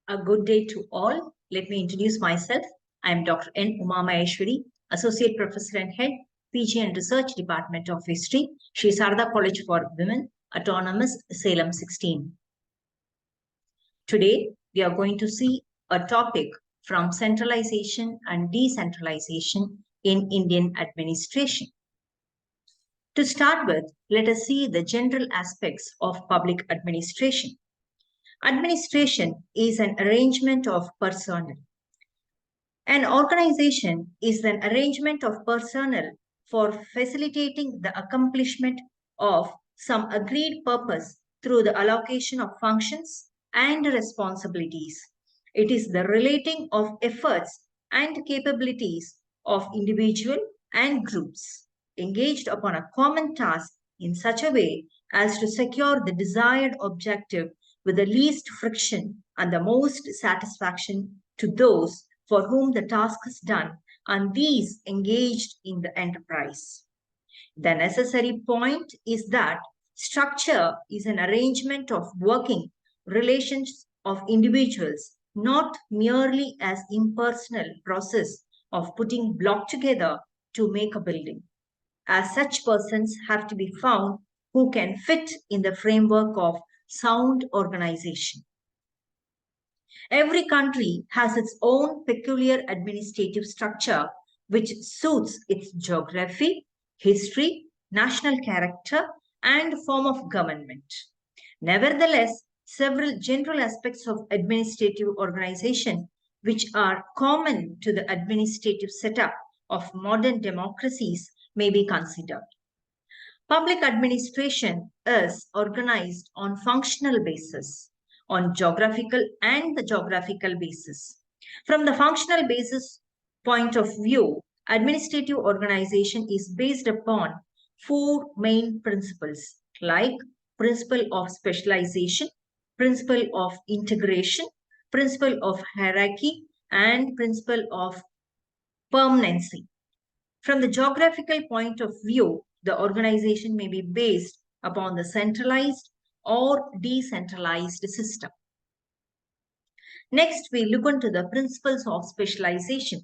A good day to all. Let me introduce myself. I am Dr. N. Uma Maheshwari, Associate Professor and Head, PG and Research Department of History, Sri Sarada College for Women, Autonomous, Salem 16. Today, we are going to see a topic from centralization and decentralization in Indian administration. To start with, let us see the general aspects of public administration. Administration is an arrangement of personnel. An organization is an arrangement of personnel for facilitating the accomplishment of some agreed purpose through the allocation of functions and responsibilities. It is the relating of efforts and capabilities of individual and groups engaged upon a common task in such a way as to secure the desired objective with the least friction and the most satisfaction to those for whom the task is done and these engaged in the enterprise. The necessary point is that structure is an arrangement of working relations of individuals, not merely as impersonal process of putting block together to make a building. As such persons have to be found who can fit in the framework of sound organization. Every country has its own peculiar administrative structure which suits its geography, history, national character, and form of government. Nevertheless, several general aspects of administrative organization which are common to the administrative setup of modern democracies may be considered. Public administration is organized on functional basis, on geographical and the geographical basis. From the functional basis point of view, administrative organization is based upon four main principles like principle of specialization, principle of integration, principle of hierarchy, and principle of permanency. From the geographical point of view, the organization may be based upon the centralized or decentralized system. Next, we look into the principles of specialization.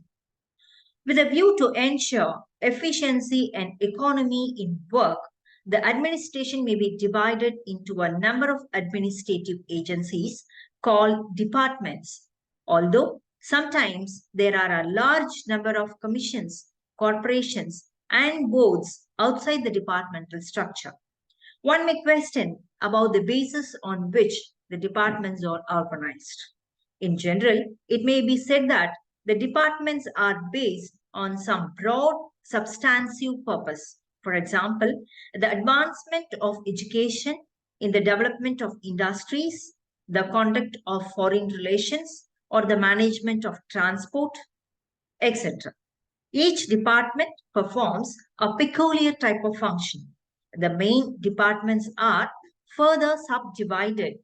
With a view to ensure efficiency and economy in work, the administration may be divided into a number of administrative agencies called departments, although sometimes there are a large number of commissions, corporations, and boards outside the departmental structure. One may question about the basis on which the departments are organized. In general, it may be said that the departments are based on some broad, substantive purpose. For example, the advancement of education, in the development of industries, the conduct of foreign relations, or the management of transport, etc. Each department performs a peculiar type of function. The main departments are further subdivided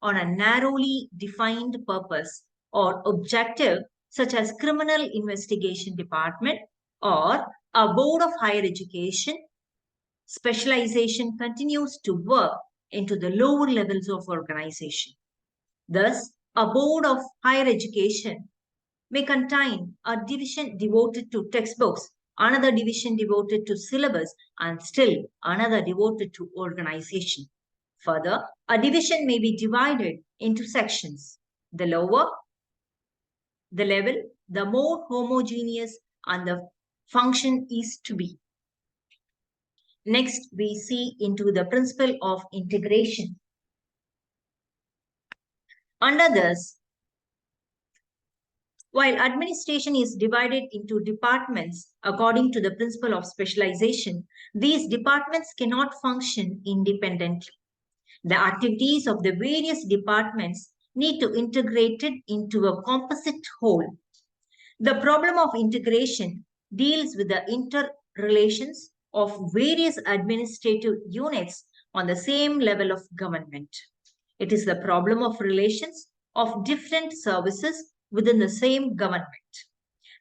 on a narrowly defined purpose or objective, such as criminal investigation department or a board of higher education. Specialization continues to work into the lower levels of organization. Thus, a board of higher education may contain a division devoted to textbooks, another division devoted to syllabus, and still another devoted to organization. Further, a division may be divided into sections. The lower the level, the more homogeneous and the function is to be. Next, we see into the principle of integration. Under this, while administration is divided into departments according to the principle of specialization, these departments cannot function independently. The activities of the various departments need to integrate it into a composite whole. The problem of integration deals with the interrelations of various administrative units on the same level of government. It is the problem of relations of different services within the same government.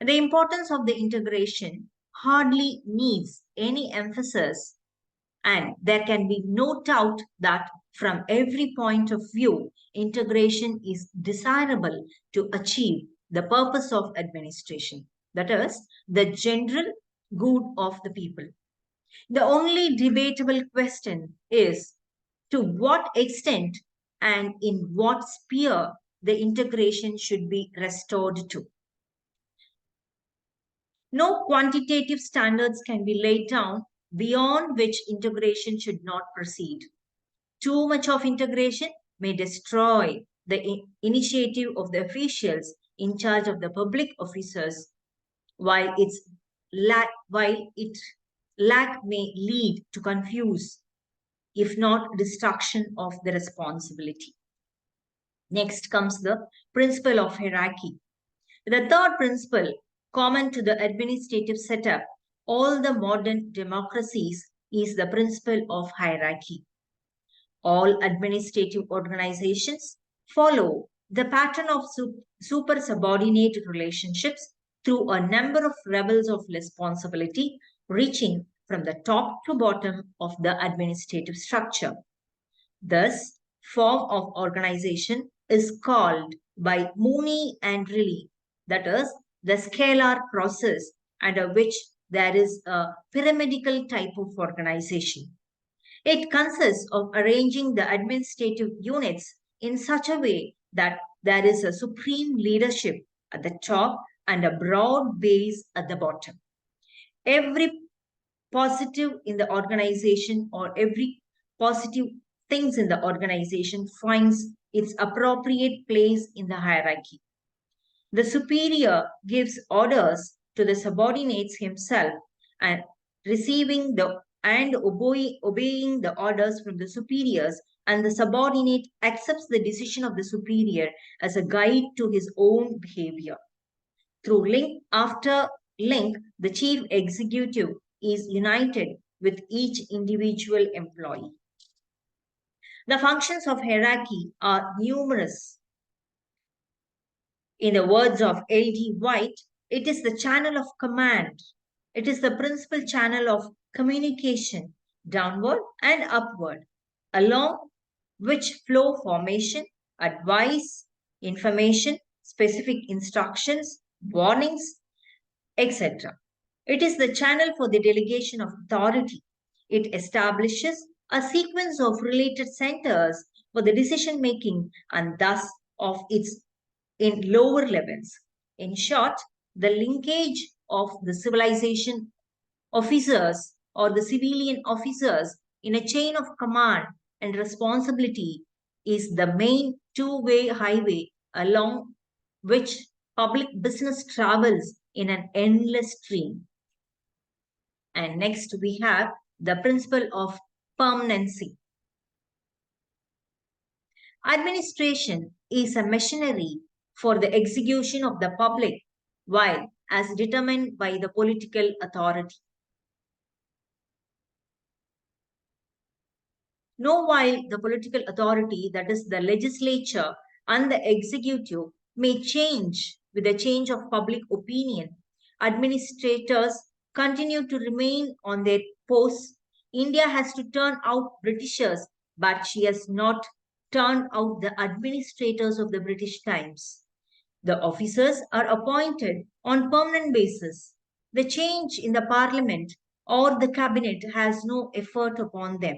The importance of the integration hardly needs any emphasis, and there can be no doubt that from every point of view, integration is desirable to achieve the purpose of administration, that is, the general good of the people. The only debatable question is to what extent and in what sphere the integration should be restored to. No quantitative standards can be laid down beyond which integration should not proceed. Too much of integration may destroy the initiative of the officials in charge of the public officers, while its lack may lead to confuse, if not destruction of the responsibility. Next comes the principle of hierarchy. The third principle, common to the administrative setup, all the modern democracies, is the principle of hierarchy. All administrative organizations follow the pattern of super subordinate relationships through a number of levels of responsibility, reaching from the top to bottom of the administrative structure. This form of organization is called by Mooney and Riley, that is, the scalar process, under which there is a pyramidal type of organization. It consists of arranging the administrative units in such a way that there is a supreme leadership at the top and a broad base at the bottom. Every positive in the organization or every positive things in the organization finds its appropriate place in the hierarchy. The superior gives orders to the subordinates himself and receiving the and obeying the orders from the superiors, and the subordinate accepts the decision of the superior as a guide to his own behavior. Through link after link, the chief executive is united with each individual employee. The functions of hierarchy are numerous. In the words of L.D. White, it is the channel of command. It is the principal channel of communication, downward and upward, along which flow formation, advice, information, specific instructions, warnings, etc. It is the channel for the delegation of authority. It establishes a sequence of related centers for the decision making and thus of its in lower levels. In short, the linkage of the civilization officers or the civilian officers in a chain of command and responsibility is the main two-way highway along which public business travels in an endless stream. And next we have the principle of permanency. Administration is a machinery for the execution of the public while as determined by the political authority. Now, while the political authority, that is the legislature and the executive, may change with the change of public opinion, administrators continue to remain on their posts. India has to turn out Britishers, but she has not turned out the administrators of the British times. The officers are appointed on permanent basis. The change in the parliament or the cabinet has no effort upon them.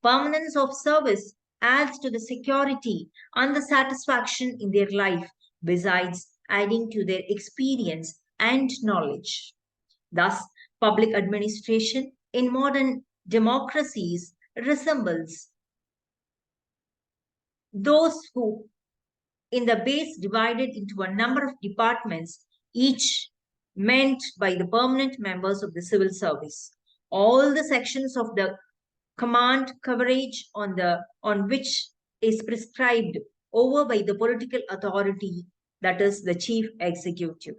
Permanence of service adds to the security and the satisfaction in their life, besides adding to their experience and knowledge. Thus, public administration in modern democracies resembles those who, in the base, divided into a number of departments, each meant by the permanent members of the civil service. All the sections of the command coverage on which is prescribed over by the political authority, that is the chief executive.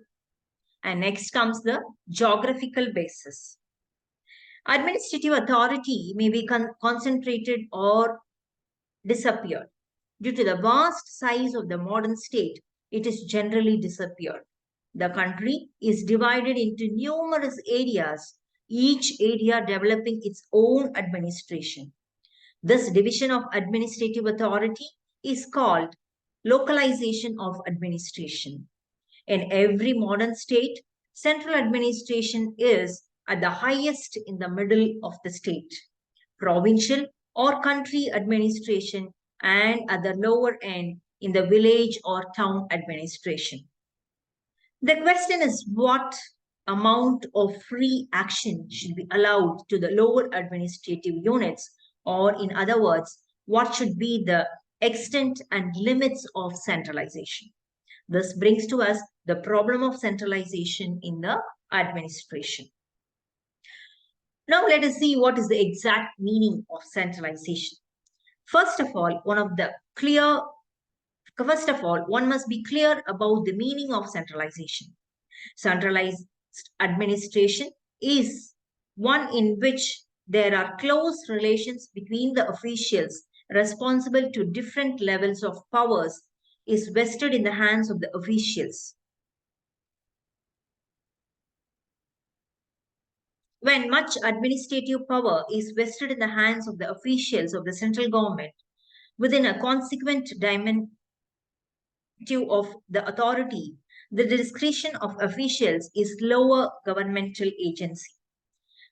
And next comes the geographical basis. Administrative authority may be concentrated or disappeared. Due to the vast size of the modern state, it is generally disappeared. The country is divided into numerous areas, each area developing its own administration. This division of administrative authority is called localization of administration. In every modern state, central administration is at the highest in the middle of the state, provincial or country administration, and at the lower end in the village or town administration. The question is what amount of free action should be allowed to the lower administrative units, or in other words, what should be the extent and limits of centralization. This brings to us the problem of centralization in the administration. Now let us see what is the exact meaning of centralization. First of all, one must be clear about the meaning of centralization. Centralized administration is one in which there are close relations between the officials responsible to different levels of powers is vested in the hands of the officials. When much administrative power is vested in the hands of the officials of the central government within a consequent diminutive of the authority, the discretion of officials is lower governmental agency.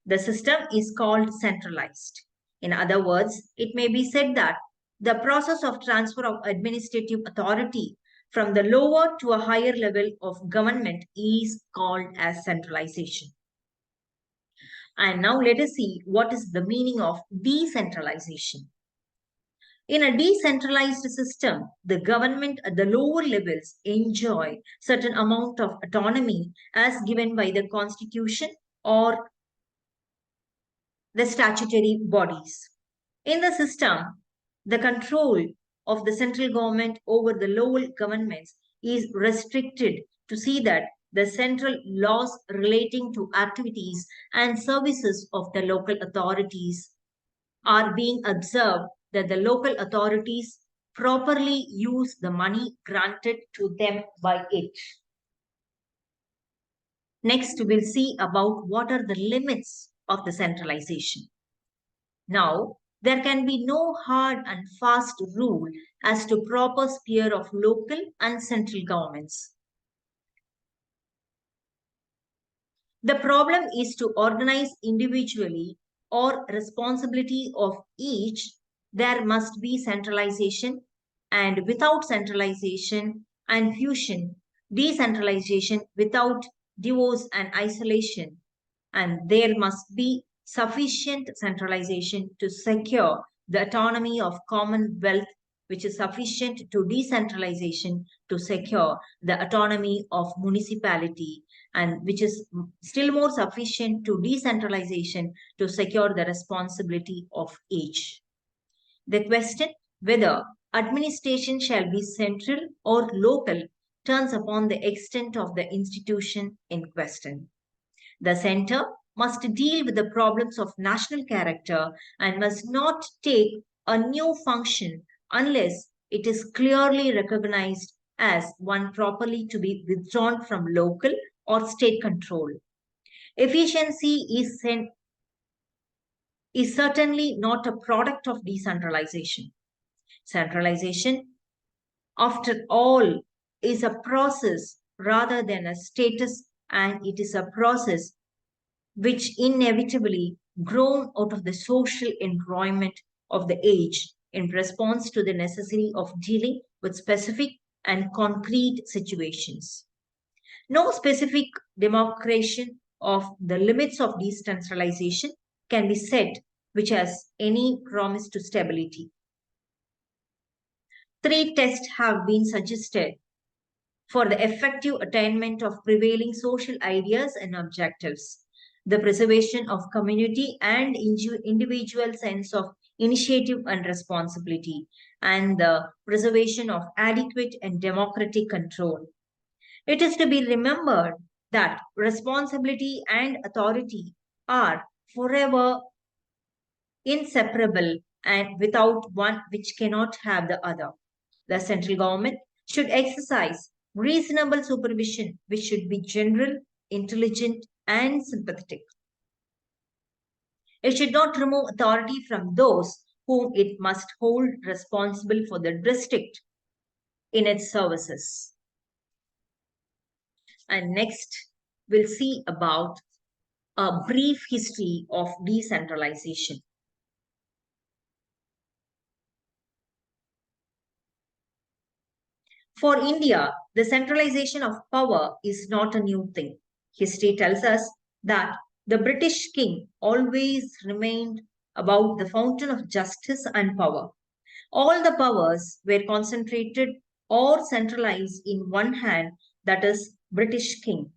The system is called centralized. In other words, it may be said that the process of transfer of administrative authority from the lower to a higher level of government is called as centralization. And now let us see what is the meaning of decentralization. In a decentralized system, the government at the lower levels enjoy certain amount of autonomy as given by the constitution or the statutory bodies. In the system, the control of the central government over the local governments is restricted to see that the central laws relating to activities and services of the local authorities are being observed, that the local authorities properly use the money granted to them by it. Next, we'll see about what are the limits of the centralization. Now, there can be no hard and fast rule as to proper sphere of local and central governments. The problem is to organize individually or responsibility of each. There must be centralization, and without centralization and fusion, decentralization without divorce and isolation, and there must be sufficient centralization to secure the autonomy of commonwealth, which is sufficient to decentralization to secure the autonomy of municipality, and which is still more sufficient to decentralization to secure the responsibility of each. The question whether administration shall be central or local turns upon the extent of the institution in question. The center must deal with the problems of national character and must not take a new function unless it is clearly recognized as one properly to be withdrawn from local or state control. Efficiency is certainly not a product of decentralization. Centralization, after all, is a process rather than a status, and it is a process which inevitably grown out of the social environment of the age in response to the necessity of dealing with specific and concrete situations. No specific demarcation of the limits of decentralization can be set which has any promise to stability. 3 tests have been suggested for the effective attainment of prevailing social ideas and objectives: the preservation of community and individual sense of initiative and responsibility, and the preservation of adequate and democratic control. It is to be remembered that responsibility and authority are forever inseparable, and without one which cannot have the other. The central government should exercise reasonable supervision, which should be general, intelligent, and sympathetic. It should not remove authority from those whom it must hold responsible for the district in its services. And next, we'll see about a brief history of decentralization. For India, the centralization of power is not a new thing. History tells us that the British king always remained about the fountain of justice and power. All the powers were concentrated or centralized in one hand, that is, British king.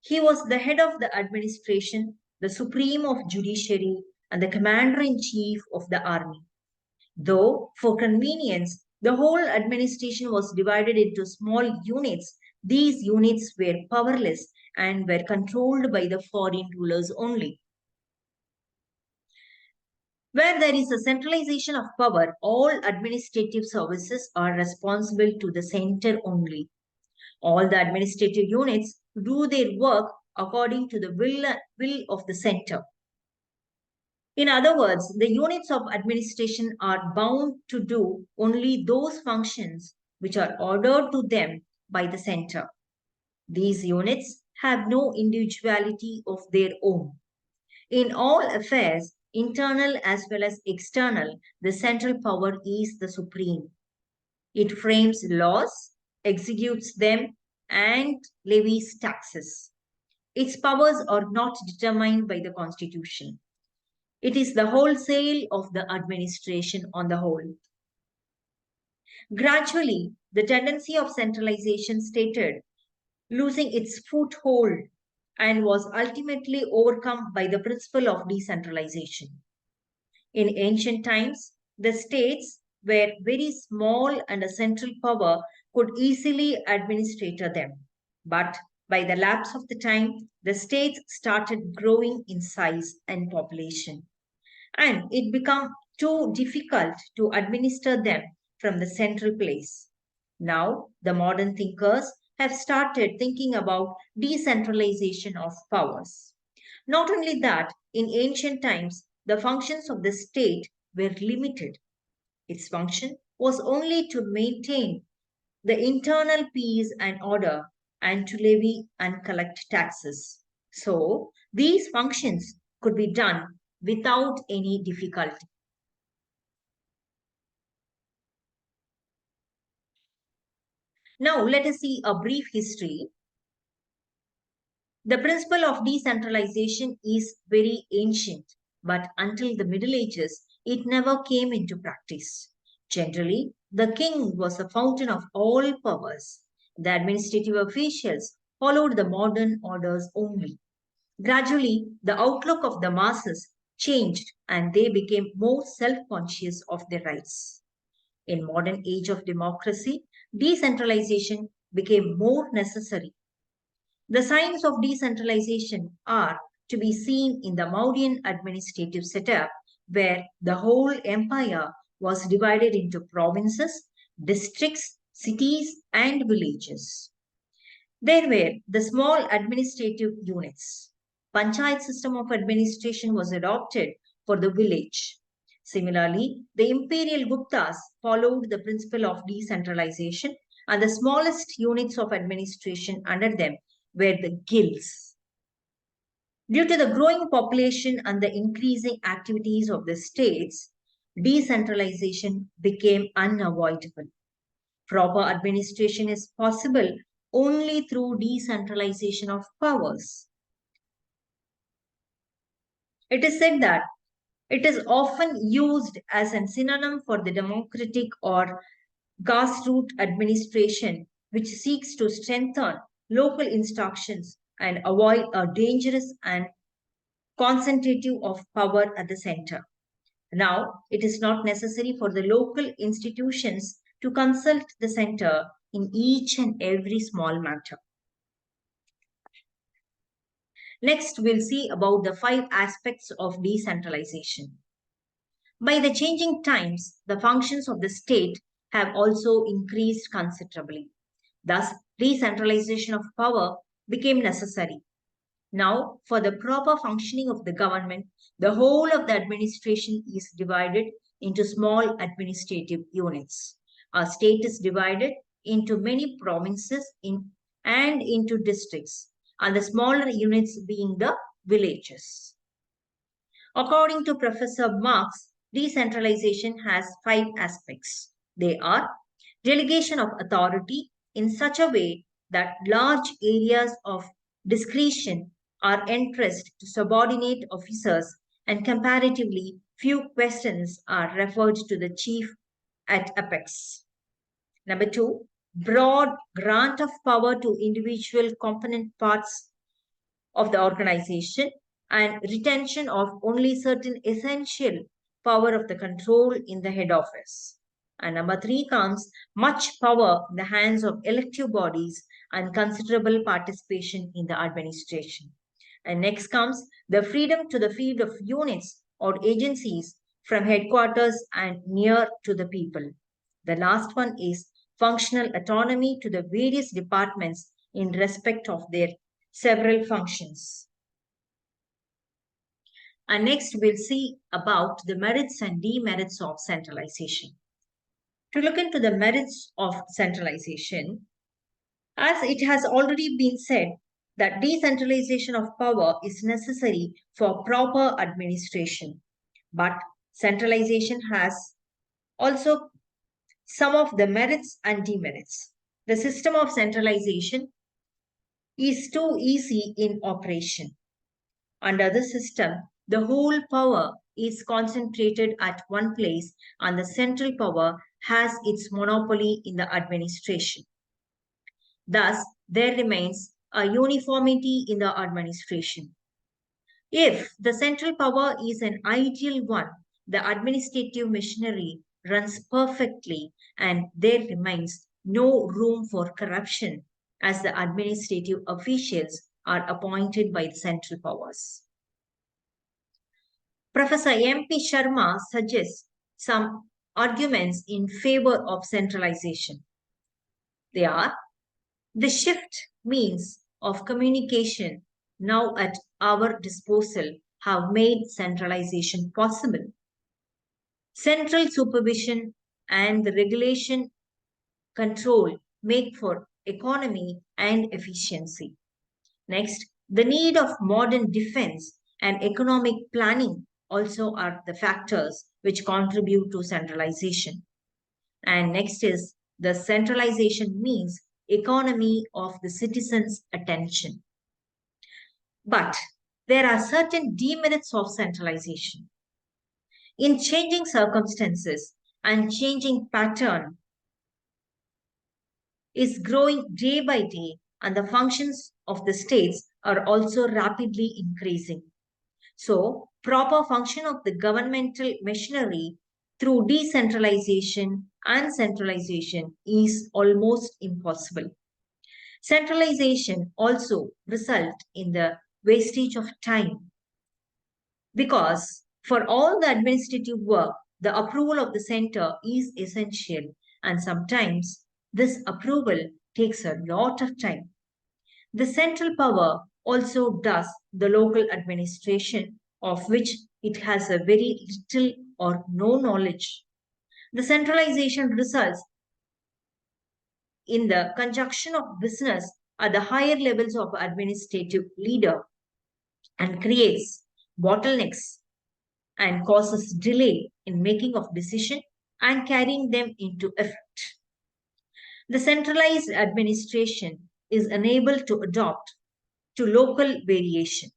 He was the head of the administration, the supreme of judiciary, and the commander-in-chief of the army. Though, for convenience, the whole administration was divided into small units. These units were powerless and were controlled by the foreign rulers only. Where there is a centralization of power, all administrative services are responsible to the center only. All the administrative units do their work according to the will of the center. In other words, the units of administration are bound to do only those functions which are ordered to them by the center. These units have no individuality of their own. In all affairs, internal as well as external, the central power is the supreme. It frames laws, executes them, and levies taxes. Its powers are not determined by the constitution. It is the wholesale of the administration on the whole. Gradually, the tendency of centralization started losing its foothold and was ultimately overcome by the principle of decentralization. In ancient times, the states were very small and a central power could easily administer them. But by the lapse of the time, the states started growing in size and population, and it became too difficult to administer them from the central place. Now, the modern thinkers have started thinking about decentralization of powers. Not only that, in ancient times, the functions of the state were limited. Its function was only to maintain the internal peace and order and to levy and collect taxes. So, these functions could be done without any difficulty. Now, let us see a brief history. The principle of decentralization is very ancient, but until the Middle Ages, it never came into practice. Generally, the king was the fountain of all powers. The administrative officials followed the modern orders only. Gradually, the outlook of the masses changed and they became more self-conscious of their rights. In modern age of democracy, decentralization became more necessary. The signs of decentralization are to be seen in the Mauryan administrative setup, where the whole empire was divided into provinces, districts, cities, and villages. There were the small administrative units. Panchayat system of administration was adopted for the village. Similarly, the imperial Guptas followed the principle of decentralization, and the smallest units of administration under them were the guilds. Due to the growing population and the increasing activities of the states, decentralization became unavoidable. Proper administration is possible only through decentralization of powers. It is said that it is often used as a synonym for the democratic or grassroots administration, which seeks to strengthen local instructions and avoid a dangerous and concentrative of power at the center. Now, it is not necessary for the local institutions to consult the center in each and every small matter. Next, we'll see about the 5 aspects of decentralization. By the changing times, the functions of the state have also increased considerably. Thus, decentralization of power became necessary. Now, for the proper functioning of the government, the whole of the administration is divided into small administrative units. A state is divided into many provinces and into districts, and the smaller units being the villages. According to Professor Marx, decentralization has five aspects. They are delegation of authority in such a way that large areas of discretion are entrusted to subordinate officers and comparatively few questions are referred to the chief at apex. Number two, broad grant of power to individual component parts of the organization and retention of only certain essential power of the control in the head office. And number three comes much power in the hands of elective bodies and considerable participation in the administration. And next comes the freedom to the field of units or agencies from headquarters and near to the people. The last one is functional autonomy to the various departments in respect of their several functions. And next we'll see about the merits and demerits of centralization. To look into the merits of centralization, as it has already been said that decentralization of power is necessary for proper administration. But centralization has also some of the merits and demerits. The system of centralization is too easy in operation. Under the system, the whole power is concentrated at one place and the central power has its monopoly in the administration. Thus, there remains a uniformity in the administration. If the central power is an ideal one, the administrative machinery runs perfectly and there remains no room for corruption as the administrative officials are appointed by the central powers. Professor M.P. Sharma suggests some arguments in favor of centralization. They are the shift means of communication now at our disposal have made centralization possible. Central supervision and the regulation control make for economy and efficiency. Next, the need of modern defense and economic planning also are the factors which contribute to centralization. And next is the centralization means economy of the citizens' attention. But there are certain demerits of centralization. In changing circumstances and changing pattern is growing day by day and the functions of the states are also rapidly increasing. So, proper function of the governmental machinery through decentralization and centralization is almost impossible. Centralization also results in the wastage of time because for all the administrative work, the approval of the center is essential and sometimes this approval takes a lot of time. The central power also does the local administration of which it has a very little or no knowledge. The centralization results in the conjunction of business at the higher levels of administrative leader and creates bottlenecks and causes delay in making of decision and carrying them into effect. The centralized administration is unable to adapt to local variation.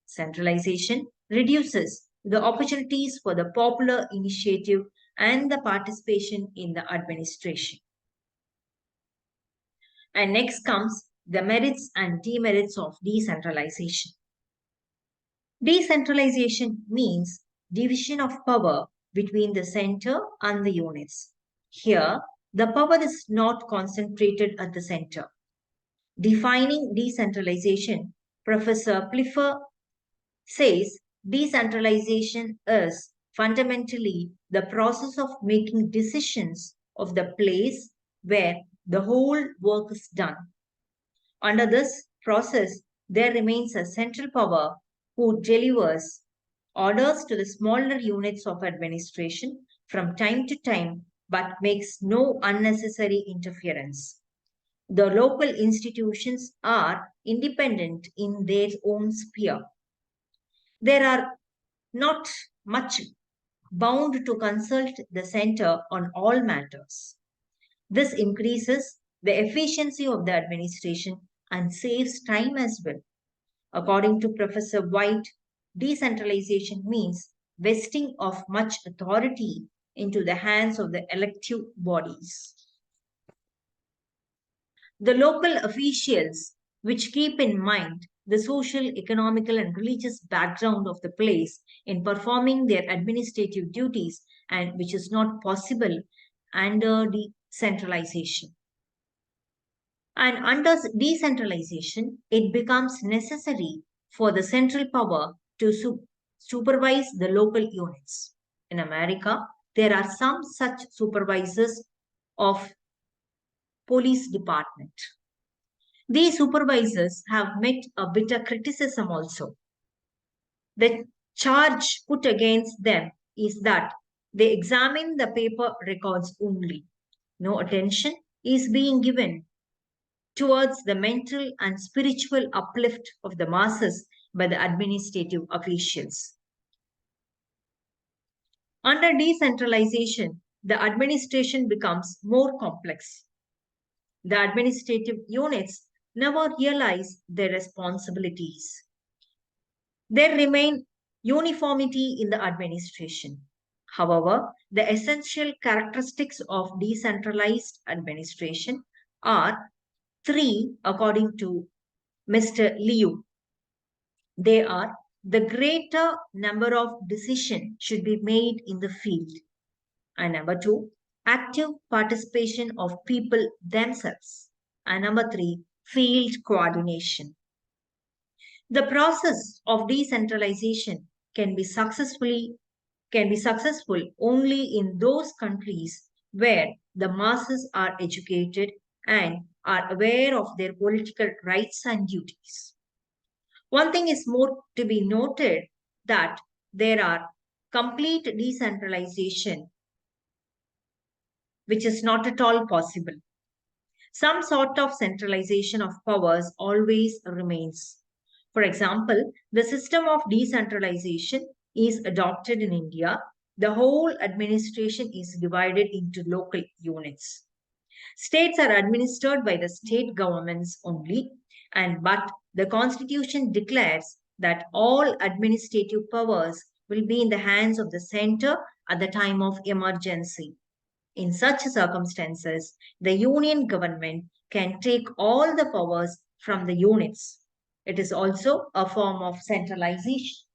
Centralization reduces the opportunities for the popular initiative and the participation in the administration. And next comes the merits and demerits of decentralization. Decentralization means division of power between the center and the units. Here, the power is not concentrated at the center. Defining decentralization, Professor Pliffer says decentralization is fundamentally the process of making decisions of the place where the whole work is done. Under this process, there remains a central power who delivers orders to the smaller units of administration from time to time but makes no unnecessary interference. The local institutions are independent in their own sphere. They are not much bound to consult the center on all matters. This increases the efficiency of the administration and saves time as well. According to Professor White, decentralization means vesting of much authority into the hands of the elective bodies. The local officials, which keep in mind the social, economical, and religious background of the place in performing their administrative duties, and which is not possible under decentralization. And under decentralization, it becomes necessary for the central power to supervise the local units. In America, there are some such supervisors of police department. These supervisors have met a bitter criticism also. The charge put against them is that they examine the paper records only. No attention is being given towards the mental and spiritual uplift of the masses by the administrative officials. Under decentralization, the administration becomes more complex. The administrative units never realize their responsibilities. There remain uniformity in the administration. However, the essential characteristics of decentralized administration are three, according to Mr. Liu. They are: the greater number of decisions should be made in the field. And number two, active participation of people themselves. And number three, field coordination. The process of decentralization can be successful only in those countries where the masses are educated and are aware of their political rights and duties. One thing is more to be noted, that there are complete decentralization which is not at all possible. Some sort of centralization of powers always remains. For example, the system of decentralization is adopted in India. The whole administration is divided into local units. States are administered by the state governments only, but the constitution declares that all administrative powers will be in the hands of the center at the time of emergency. In such circumstances, the union government can take all the powers from the units. It is also a form of centralization.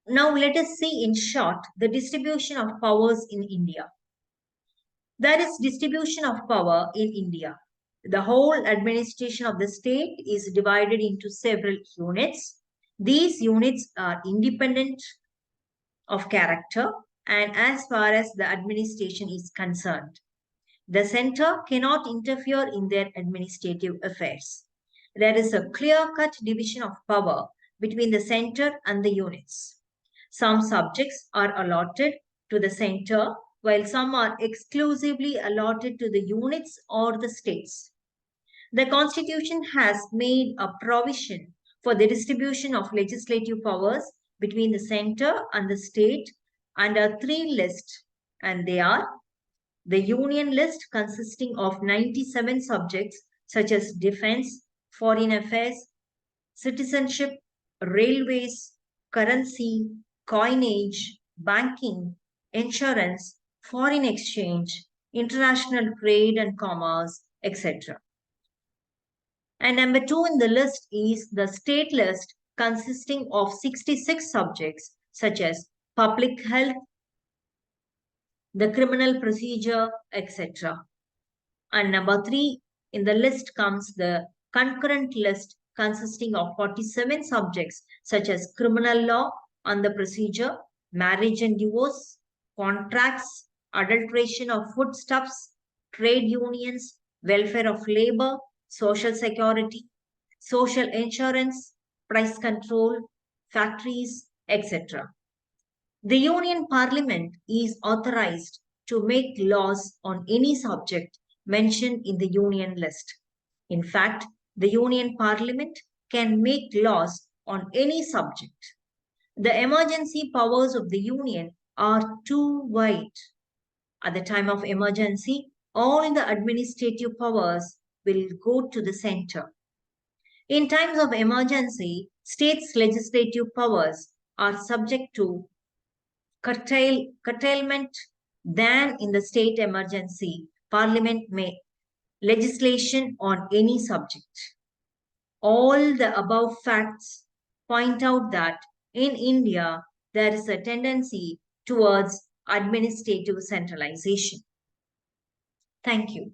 Now let us see in short the distribution of powers in India. There is distribution of power in India. The whole administration of the state is divided into several units. These units are independent of character and as far as the administration is concerned. The center cannot interfere in their administrative affairs. There is a clear-cut division of power between the center and the units. Some subjects are allotted to the center, while some are exclusively allotted to the units or the states. The Constitution has made a provision for the distribution of legislative powers between the center and the state under three lists, and they are: the Union list, consisting of 97 subjects such as defense, foreign affairs, citizenship, railways, currency, coinage, banking, insurance, foreign exchange, international trade and commerce, etc. And number two in the list is the state list, consisting of 66 subjects such as public health, the criminal procedure, etc. And number three in the list comes the concurrent list, consisting of 47 subjects such as criminal law and the procedure, marriage and divorce, contracts, adulteration of foodstuffs, trade unions, welfare of labor, social security, social insurance, price control, factories, etc. The Union Parliament is authorized to make laws on any subject mentioned in the Union list. In fact, the Union Parliament can make laws on any subject. The emergency powers of the Union are too wide. At the time of emergency, all the administrative powers will go to the center. In times of emergency, states' legislative powers are subject to curtailment. Than in the state emergency, Parliament may legislation on any subject. All the above facts point out that in India there is a tendency towards administrative centralization. Thank you.